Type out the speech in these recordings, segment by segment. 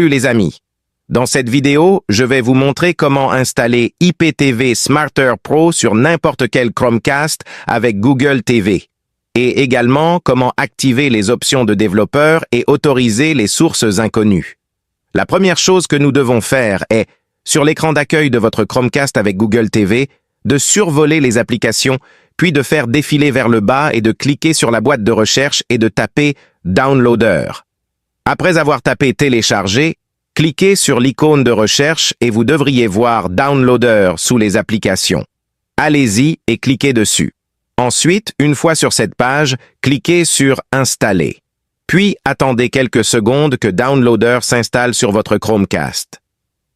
Salut les amis. Dans cette vidéo, je vais vous montrer comment installer IPTV Smarter Pro sur n'importe quel Chromecast avec Google TV. Et également comment activer les options de développeur et autoriser les sources inconnues. La première chose que nous devons faire est, sur l'écran d'accueil de votre Chromecast avec Google TV, de survoler les applications, puis de faire défiler vers le bas et de cliquer sur la boîte de recherche et de taper « Downloader ». Après avoir tapé « Télécharger », cliquez sur l'icône de recherche et vous devriez voir « Downloader » sous les applications. Allez-y et cliquez dessus. Ensuite, une fois sur cette page, cliquez sur « Installer ». Puis, attendez quelques secondes que Downloader s'installe sur votre Chromecast.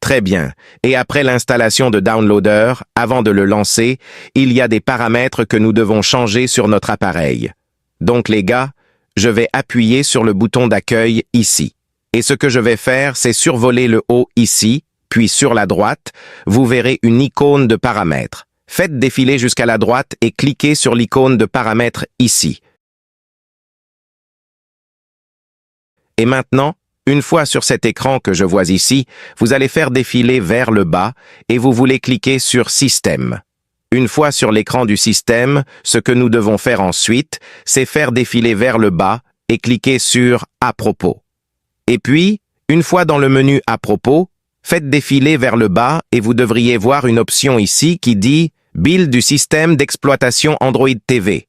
Très bien. Et après l'installation de Downloader, avant de le lancer, il y a des paramètres que nous devons changer sur notre appareil. Donc les gars, je vais appuyer sur le bouton d'accueil ici. Et ce que je vais faire, c'est survoler le haut ici, puis sur la droite, vous verrez une icône de paramètres. Faites défiler jusqu'à la droite et cliquez sur l'icône de paramètres ici. Et maintenant, une fois sur cet écran que je vois ici, vous allez faire défiler vers le bas et vous voulez cliquer sur Système. Une fois sur l'écran du système, ce que nous devons faire ensuite, c'est faire défiler vers le bas et cliquer sur « À propos ». Et puis, une fois dans le menu « À propos », faites défiler vers le bas et vous devriez voir une option ici qui dit « Build du système d'exploitation Android TV ».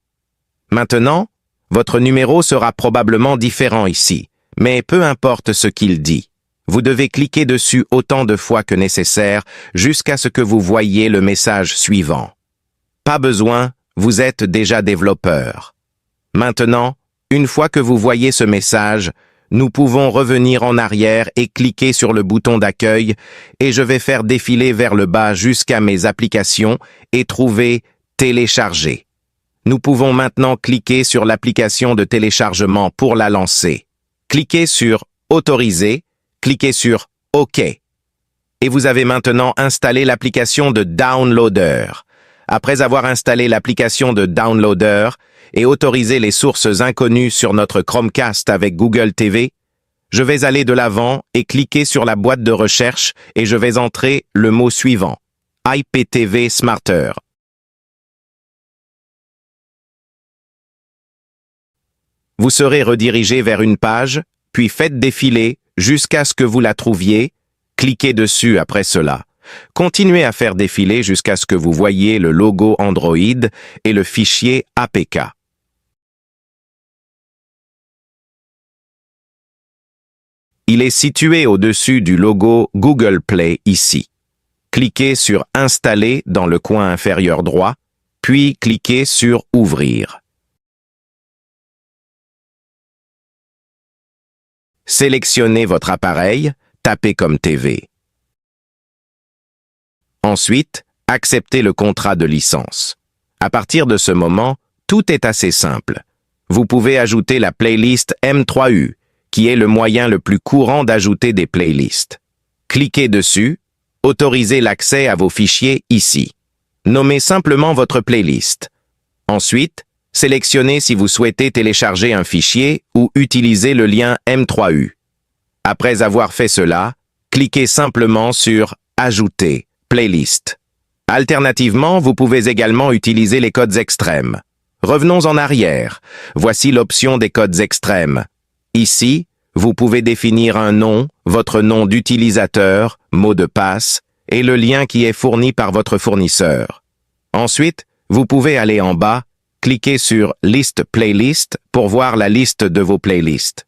Maintenant, votre numéro sera probablement différent ici, mais peu importe ce qu'il dit. Vous devez cliquer dessus autant de fois que nécessaire jusqu'à ce que vous voyiez le message suivant. Pas besoin, vous êtes déjà développeur. Maintenant, une fois que vous voyez ce message, nous pouvons revenir en arrière et cliquer sur le bouton d'accueil et je vais faire défiler vers le bas jusqu'à mes applications et trouver « Télécharger ». Nous pouvons maintenant cliquer sur l'application de téléchargement pour la lancer. Cliquez sur « Autoriser », cliquez sur « OK ». Et vous avez maintenant installé l'application de Downloader. Après avoir installé l'application de Downloader et autorisé les sources inconnues sur notre Chromecast avec Google TV, je vais aller de l'avant et cliquer sur la boîte de recherche et je vais entrer le mot suivant, IPTV Smarter. Vous serez redirigé vers une page, puis faites défiler jusqu'à ce que vous la trouviez, cliquez dessus après cela. Continuez à faire défiler jusqu'à ce que vous voyiez le logo Android et le fichier APK. Il est situé au-dessus du logo Google Play ici. Cliquez sur « Installer » dans le coin inférieur droit, puis cliquez sur « Ouvrir ». Sélectionnez votre appareil, tapez comme TV. Ensuite, acceptez le contrat de licence. À partir de ce moment, tout est assez simple. Vous pouvez ajouter la playlist M3U, qui est le moyen le plus courant d'ajouter des playlists. Cliquez dessus, autorisez l'accès à vos fichiers ici. Nommez simplement votre playlist. Ensuite, sélectionnez si vous souhaitez télécharger un fichier ou utiliser le lien M3U. Après avoir fait cela, cliquez simplement sur « Ajouter ». Playlist. Alternativement, vous pouvez également utiliser les codes extrêmes. Revenons en arrière. Voici l'option des codes extrêmes. Ici, vous pouvez définir un nom, votre nom d'utilisateur, mot de passe, et le lien qui est fourni par votre fournisseur. Ensuite, vous pouvez aller en bas, cliquer sur « Liste Playlist » pour voir la liste de vos playlists.